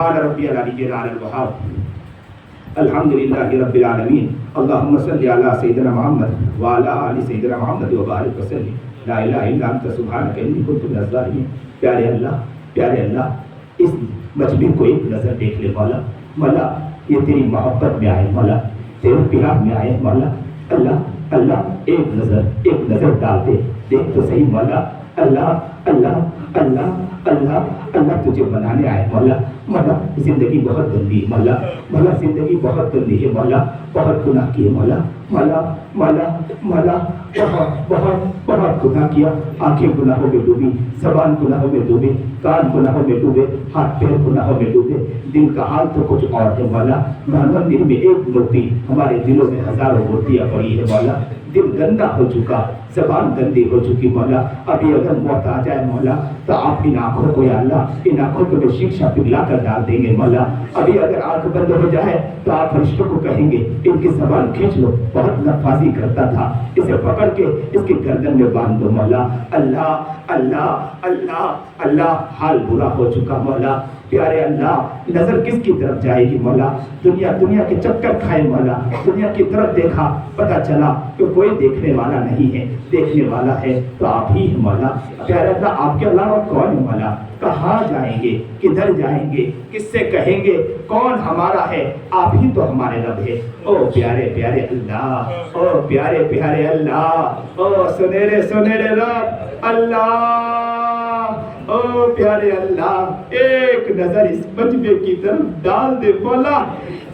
قال ربي العلي الأعلى الوهاب الحمد لله رب العالمين اللهم صل على سيدنا محمد وعلى آل سيدنا محمد وبارك وسلم لا الہ الا انت سبحانک انی کنت من الظالمین۔ پیارے اللہ اس مجمع کو ایک نظر دیکھ لے مولا، مولا یہ تیری محبت میں آئے مولا، تیرے پیار میں آئے مولا، اللہ ایک نظر ڈال دے، دیکھ تو صحیح مولا، اللہ تجھے بنانے آئے مولا، زندگی بہت گندی ہے مولا، زندگی بہت گندی ہے مولا، بہت گناہ کیے مولا، بہت گناہ کیا، آنکھیں گناہوں میں ڈوبی، زبان گناہوں میں ڈوبی، کان گناہوں میں ڈوبے، ہاتھ پیر گناہوں میں ڈوبے، دل کا حال تو کچھ اور ہے مولا، دل میں ایک مورتی، ہمارے دلوں میں ہزاروں مورتیاں پڑی ہے مولا، دل گندا ہو چکا، زبان گندی ہو چکی مولا، ابھی اگر موت آ جائے مولا تو آپ ان آنکھوں کو یا اللہ ان آنکھوں کو شیشہ پگھلا کر ڈال دیں گے مولا، ابھی اگر آنکھ بند ہو جائے تو آپ فرشتوں کو کہیں گے ان کی زبان کھینچ لو، بہت نفاذی کرتا تھا، اسے پکڑ کے اس کی گردن میں باندھ دو مولا، اللہ حال برا ہو چکا مولا، پیارے اللہ نظر کس کی طرف جائے گی مولا، دنیا کے چکر کھائے مولا، دنیا کی طرف دیکھا پتہ چلا کہ کوئی دیکھنے والا نہیں ہے، دیکھنے والا ہے تو آپ ہی ہیں مولا، پیارے اللہ آپ کے علاوہ کون ہے مولا، کہاں جائیں گے، کدھر جائیں گے، کس سے کہیں گے کون ہمارا ہے، آپ ہی تو ہمارے رب ہے، او پیارے اللہ، او پیارے اللہ، او سنہرے رب اللہ، او پیارے اللہ ایک نظر اس مجمع کی طرف ڈال دے مولا،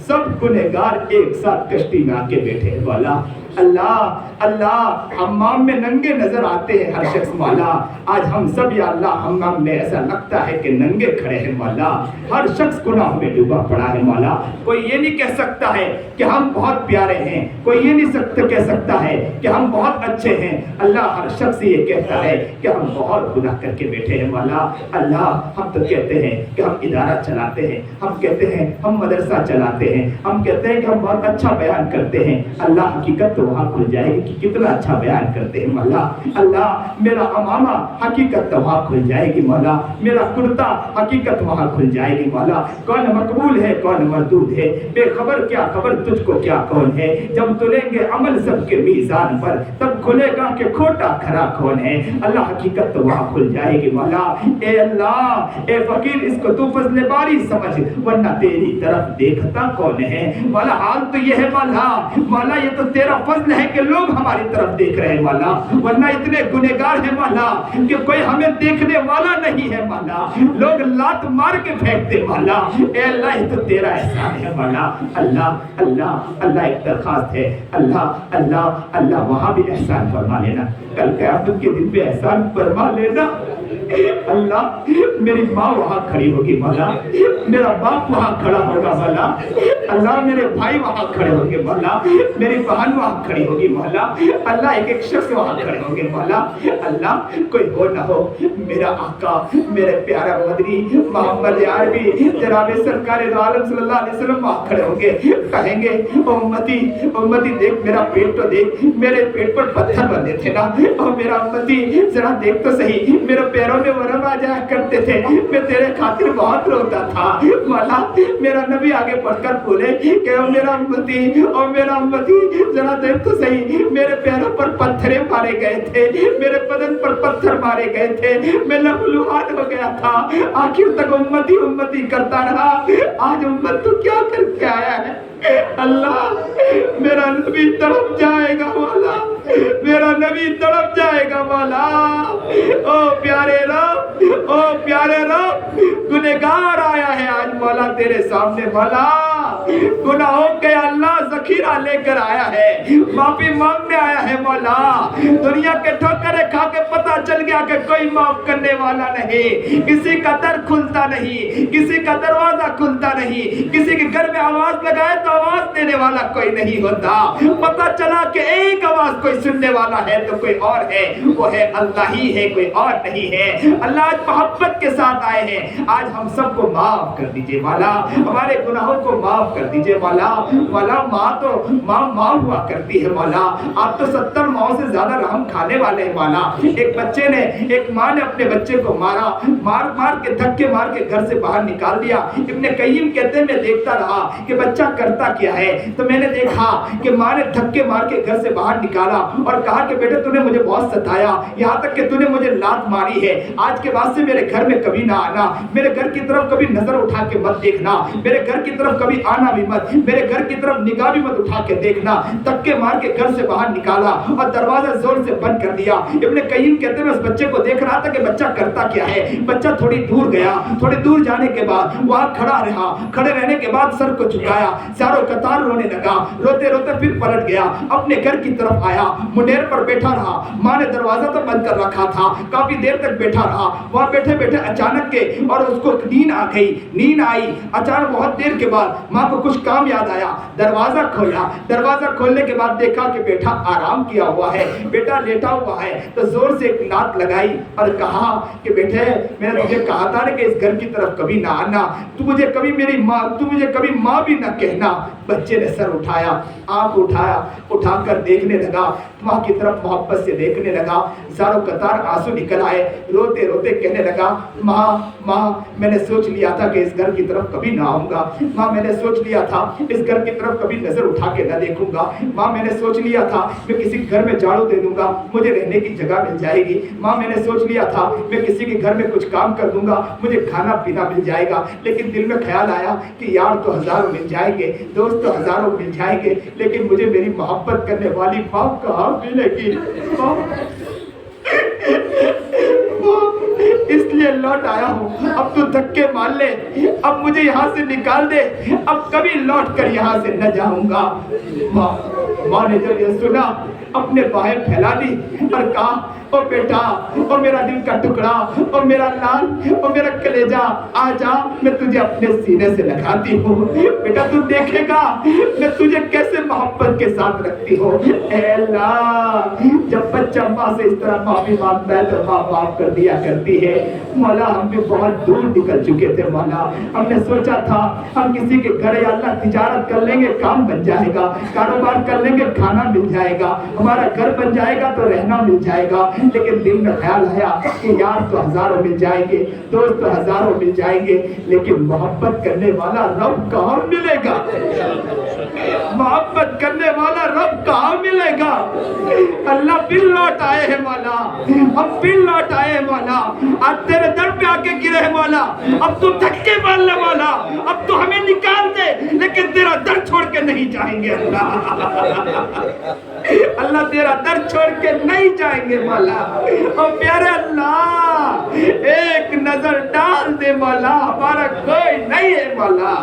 سب گنہگار ایک ساتھ کشتی میں آ کے بیٹھے ہیں مولا، اللہ حمام میں ننگے نظر آتے ہیں ہر شخص مولا، آج ہم سب یا اللہ حمام میں ایسا لگتا ہے کہ ننگے کھڑے ہیں مولا، ہر شخص گناہ میں ڈوبا پڑا ہے مولا، کوئی یہ نہیں کہہ سکتا ہے کہ ہم بہت پیارے ہیں، کوئی یہ نہیں کہہ سکتا ہے کہ ہم بہت اچھے ہیں، اللہ ہر شخص یہ کہتا ہے کہ ہم بہت گناہ کر کے بیٹھے ہیں مولا، اللہ ہم تو کہتے ہیں کہ ہم ادارہ چلاتے ہیں، ہم کہتے ہیں ہم مدرسہ چلاتے ہیں، ہم کہتے ہیں کہ ہم بہت اچھا بیان کرتے ہیں، اللہ حقیقت تو وہاں کھل جائے گی کہ کتنا اچھا بیان کرتے ہیں مولا، اللہ میرا امامہ حقیقت تو وہاں کھل جائے گی مولا، میرا کرتا حقیقت وہاں کھل جائے گی مولا، کون مقبول ہے کون مردود ہے، بے خبر کیا خبر تجھ کو کیا کون ہے، جب تلیں گے عمل سب کے میزان پر تب کھلے گا کہ کھوٹا کھرا کون ہے، اللہ حقیقت تو وہاں کھل جائے گی مولا، اے اللہ اے فقیر اس کو تو فضل باری سمجھ ورنہ تیری طرف دیکھتا کون ہے مولا، حال تو یہ ہے مولا یہ تو تیرا فضل ہے کہ لوگ ہماری طرف دیکھ رہے ہیں مولا، ورنہ اتنے گنہگار ہیں مولا کہ کوئی ہمیں دیکھنے والا نہیں ہے مولا، لوگ لات مار کے پھینکتے مولا، اے اللہ یہ تو تیرا احسان ہے مولا، اللہ ایک درخواست ہے، اللہ وہاں بھی احسان فرما لینا، کل قیامت کے دن پہ احسان فرما لینا، اللہ میری ماں وہاں کھڑی ہوگی مولا، میرا باپ وہاں کھڑا ہوگا مولا، اللہ میرے بھائی وہاں کھڑے ہوگے مولا، میری بہن وہاں کھڑی ہوگی مولا، اللہ ایک شخص وہاں کھڑے ہوگے مولا، اللہ کوئی وہ نہ ہو میرا آقا میرے پیارا مدنی محمد عربی جناب سرکار دو عالم صلی اللہ علیہ وسلم وہاں کھڑے ہوگے، کہیں گے امتی دیکھ میرا پیٹ تو دیکھ، میرے پیٹ پر پتھر بندے تھے نا، اور میرا امتی ذرا دیکھ تو صحیح میرے پیروں میں ورم آ جایا کرتے تھے، میں تیرے خاطر بہت روتا تھا مولا، میرا نبی آگے پڑھ کر بولے کہ او میرا امتی ذرا دیکھ تو صحیح میرے پیروں پر پتھریں مارے گئے تھے، میرے بدن پر پتھر مارے گئے تھے، میں لہولہان ہو گیا تھا، آخر تک امتی کرتا رہا، آج امت تو کیا کر کے آیا ہے، اللہ میرا نبی تڑپ جائے گا مولا، میرا نبی تڑپ جائے گا مولا، او پیارے رب گنہگار آیا ہے آج مولا تیرے سامنے مولا، گناہوں کے اللہ ذخیرہ لے کر آیا ہے، معافی مانگنے آیا ہے مولا، دنیا کے ٹھوکریں کھا کے پتہ چل گیا کہ کوئی معاف کرنے والا نہیں، کسی کا در کھلتا نہیں، کسی کا دروازہ کھلتا نہیں، کسی کے گھر میں آواز لگائے تو آواز دینے والا کوئی نہیں ہوتا، پتہ چلا کہ ایک آواز کوئی سننے والا ہے تو کوئی اور ہے، وہ ہے اللہ ہی ہے کوئی اور نہیں ہے، اللہ آج محبت کے ساتھ آئے ہیں، آج ہم سب کو معاف کر دیجئے مولا، ہمارے گناہوں کو معاف کر دیجئے مولا، ماں ہوا کرتی ہے مولا، آپ تو 70 ماؤں سے زیادہ رحم کھانے والے ہیں مولا، ایک ماں نے اپنے بچے کو مار کے دھکے مار کے گھر سے باہر نکال دیا، ابن ابن قیم کہتے ہیں میں دیکھتا رہا کہ بچہ کرتا کیا ہے، تو میں نے دیکھا کہ ماں نے دھکے مار کے گھر سے باہر نکالا اور کہا کہ بیٹے تو نے مجھے بہت ستایا، یہاں تک کہ تو نے مجھے لات ماری ہے، آج کے بعد سے میرے گھر میں کبھی نہ آنا، میرے گھر کی طرف کبھی نظر اٹھا کے مت دیکھنا، میرے گھر کی طرف کبھی آنا بھی مت، میرے گھر کی طرف نگاہ بھی مت اٹھا کے دیکھنا۔ دھکے مار کے گھر سے باہر نکالا اور دروازہ زور سے بند کر دیا۔ ابن قیم کہتے ہیں میں اس بچے کو دیکھ رہا تھا کہ بچہ کرتا کیا ہے۔ بچہ تھوڑی دور گیا، تھوڑی دور جانے کے بعد وہاں کھڑا رہا، کھڑے رہنے کے بعد سر کو جھکایا، ساروں قطار رونے لگا، روتے روتے پھر پلٹ گیا، اپنے گھر کی طرف آیا، منڈیر پر بیٹھا رہا، ماں نے دروازہ تو بند کر رکھا تھا، کافی دیر تک بیٹھا رہا، وہاں بیٹھے بیٹھے اچانک کے اور اس کو نیند آ گئی، نیند آئی، اچانک بہت دیر کے بعد ماں کو کچھ کام یاد آیا، دروازہ کھولا، دروازہ کھولنے کے بعد دیکھا کہ بیٹا آرام کیا ہوا ہے، بیٹا لیٹا ہوا ہے، تو زور سے ایک لات لگائی اور کہا کہ بیٹے میں نے تجھے کہا تھا کہ اس گھر کی طرف کبھی نہ آنا، تو مجھے کبھی میری ماں، تو مجھے کبھی ماں بھی نہ کہنا۔ بچے نے سر اٹھایا، آنکھ اٹھایا، اٹھا کر دیکھنے لگا، ماں کی طرف محبت سے دیکھنے لگا، زاروں قطار آنسو نکل آئے، روتے روتے کہنے لگا ماں ماں میں نے سوچ لیا تھا کہ اس گھر کی طرف کبھی نہ آؤں گا، ماں میں نے سوچ لیا تھا اس گھر کی طرف کبھی نظر اٹھا کے نہ دیکھوں گا، ماں میں نے سوچ لیا تھا میں کسی گھر میں جھاڑو دے دوں گا مجھے رہنے کی جگہ مل جائے گی، ماں میں نے سوچ لیا تھا میں کسی کے گھر میں کچھ کام کر دوں گا مجھے کھانا پینا مل جائے گا، لیکن دل میں خیال آیا کہ یار تو ہزاروں مل جائیں گے، دوست تو ہزاروں مل جائیں گے، لیکن مجھے میری محبت کرنے والی ماں کہاں ملے گی؟ اس لیے لوٹ آیا ہوں، اب تو دھکے مار لے، اب مجھے یہاں سے نکال دے، اب کبھی لوٹ کر یہاں سے نہ جاؤں گا۔ ماں نے جب یہ سنا اپنے باہیں پھیلا دی اور کہا او بیٹا، او میرا دل کا ٹکڑا، او میرا لال، او میرا کلیجہ، آ جا میں تجھے اپنے سینے سے لگاتی ہوں، بیٹا تو دیکھے گا میں تجھے کیسے محبت کے ساتھ رکھتی ہوں۔ اے اللہ، جب بچہ ماں سے اس طرح معافی مانگتا ہے تو ماں معاف کر دیا کرتی ہے۔ مولا ہم بھی بہت دور نکل چکے تھے مولا، ہم نے سوچا تھا ہم کسی کے گھر یا اللہ تجارت کر لیں گے کام بن جائے گا، کاروبار کر لیں گے کھانا مل جائے گا، ہمارا گھر بن جائے گا تو رہنا مل جائے گا، لیکن دل میں خیال آیا کہ یار تو ہزاروں مل جائیں گے، دوست تو ہزاروں مل جائیں گے، لیکن محبت کرنے والا رب کہاں ملے گا؟ محبت کرنے والا رب کہاں ملے گا؟ اللہ پھر لوٹ آئے ہیں مولا، ہم پھر لوٹ آئے ہیں مولا، آج تیرے در پہ آ کے گرے ہیں مولا، اب تو دھکے مار لے مولا، اب تو ہمیں نکال دے لیکن تیرا در چھوڑ کے نہیں جائیں گے اللہ، اللہ تیرا در چھوڑ کے نہیں جائیں گے مولا۔ اور پیارے اللہ ایک نظر ڈال دے مولا، ہمارا کوئی نہیں ہے مولا،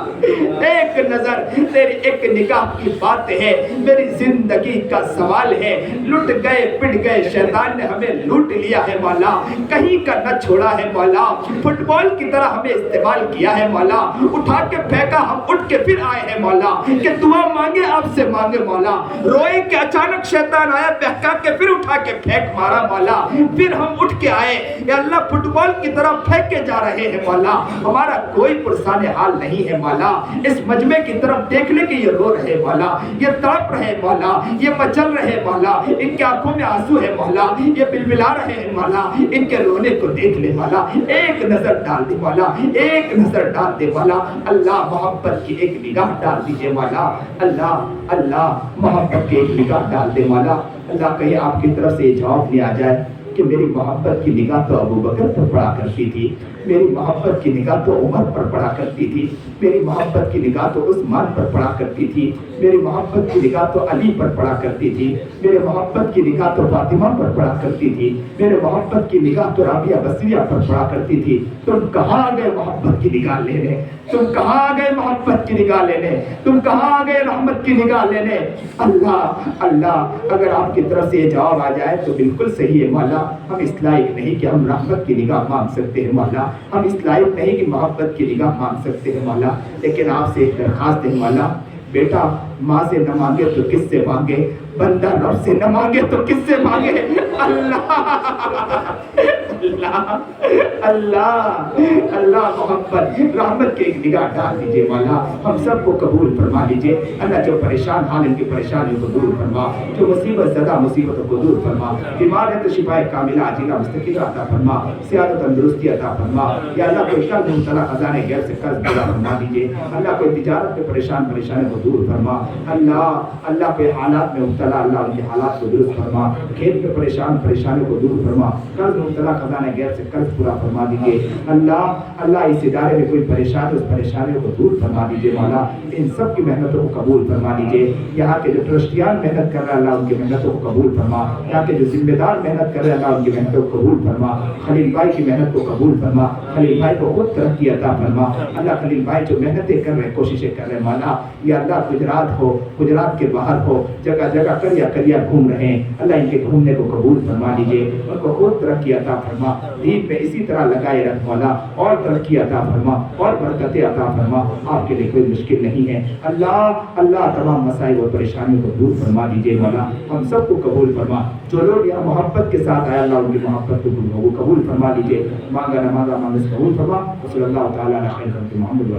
ایک نظر تیری ایک نگاہ کی بات ہے، میری زندگی کا سوال ہے، لٹ گئے پٹ گئے شیطان نے ہمیں لوٹ لیا ہے مولا، کہیں کا نہ چھوڑا ہے مولا، فٹ بال کی طرح ہمیں استعمال کیا ہے مولا، اٹھا کے پھینکا ہم اٹھ کے پھر آئے ہیں مولا، کہ دعا مانگے آپ سے مانگے مولا، روئے کہ اچانک شیطان آیا بہکا کے پھر اٹھا کے پھینک مارا مولا، پھر ہم اٹھ کے آئے، یا اللہ فٹ بال کی طرح پھینکے جا رہے ہیں مولا، ہمارا کوئی پرسان حال نہیں ہے مولا، اس مجمع کی طرف دیکھنے کے یہ رو رہے مولا، یہ تڑپ رہے مولا، یہ مچل رہے مولا، ان کے آنکھوں میں آنسو ہے مولا، یہ بلبلا رہے ہیں مولا، ان کے رونے کو دیکھ لے مولا، ایک نظر ڈال دے مولا، ایک نظر ڈال دے مولا، اللہ محبت کی ایک نگاہ ڈال دیجئے مولا، اللہ اللہ محبت کی ایک نگاہ ڈال دے مولا، اللہ کہیں آپ کی طرف سے یہ جواب لے آ جائے کہ میری محبت کی نگاہ تو ابو بکر پر پڑا کرتی تھی، میری محبت کی نگاہ تو عمر پر پڑا کرتی تھی، میری محبت کی نگاہ تو عثمان پر پڑا کرتی تھی، میری محبت کی نگاہ تو علی پر پڑا کرتی تھی، میرے محبت کی نگاہ تو فاطمہ پر پڑا کرتی تھی، میرے محبت کی نگاہ تو رابعہ بصریہ پر پڑا کرتی تھی، تم کہاں آ گئے محبت کی نگاہ لینے؟ تم کہاں آ گئے محبت کی نگاہ لینے؟ تم کہاں آ گئے رحمت کی نگاہ لینے؟ اللہ اللہ اگر آپ کی طرف سے یہ جواب آ جائے تو بالکل صحیح ہے مولا، ہم اس لائق نہیں کہ ہم رحمت کی نگاہ مانگ سکتے ہیں مولا، ہم اس لائق نہیں کہ محبت کی نگاہ مانگ سکتے ہیں مولا، لیکن آپ سے ایک درخواست ہے مولا، بیٹا ماں سے نہ مانگے تو کس سے مانگے؟ بندہ رب سے نہ مانگے تو کس سے مانگے؟ اللہ اللہ اللہ اللہ محبت رحمت کے ایک نگاہ ڈال دیجئے مولا، ہم سب کو قبول فرما لیجئے اللہ۔ جو پریشان حال ان کی پریشانیوں کو دور فرما، جو مصیبت زدہ مصیبتوں کو دور فرما، بیمار ہے تو شفاء کاملہ عاجلہ مستقلہ عطا فرما، صحت و تندرستی عطا فرما یا اللہ۔ کوئی قرض مبتلا خزانے غیر سے قرض پورا فرما دیجئے اللہ۔ کوئی تجارت میں پریشانیوں کو دور فرما اللہ۔ اللہ کوئی حالات میں مبتلا اللہ ان کے حالات کو درست فرما، کھیت میں پریشانیوں کو دور فرما، قرض مبتلا خزانے غیر سے قرض پورا فرما دیجئے اللہ۔ اللہ اس ادارے میں کوئی پریشان اس پریشانیوں کو دور فرما دیجئے مولا۔ ان سب کی محنتوں کو قبول فرما دیجئے۔ یہاں کے جو ٹرسٹیان محنت کر رہے ہیں اللہ ان کی محنتوں کو قبول فرما۔ یہاں کے جو ذمہ دار محنت کر رہے ہیں اللہ ان کی محنتوں کو قبول فرما۔ خلیل بھائی کی محنت کو قبول فرما، خلیل بھائی کو خود ترقی عطا فرما اللہ۔ خلیل بھائی جو محنتیں کر رہے ہیں کوششیں کر رہے ہیں مولا یا اللہ، گجرات ہو گجرات کے باہر ہو، جگہ جگہ کریا گھوم رہے ہیں اللہ، ان کے گھومنے کو قبول فرما لیجئے، ان کو خود ترقی عطا فرما۔ دین پہ اسی طرح لگائے رکھ مولا، اور ترقی عطا فرما اور برکتیں عطا فرما۔ آپ کے لیے کوئی مشکل نہیں ہے اللہ۔ اللہ تمام مسائل اور پریشانیوں کو دور فرما دیجئے مولا، ہم سب کو قبول فرما۔ جو لوگ یہاں محبت کے ساتھ آیا اللہ ان کی محبت کو قبول فرما لیجئے۔ مانگا نہ مانگا مانگس قبول فرما۔ صلی اللہ تعالیٰ علیہ محمد۔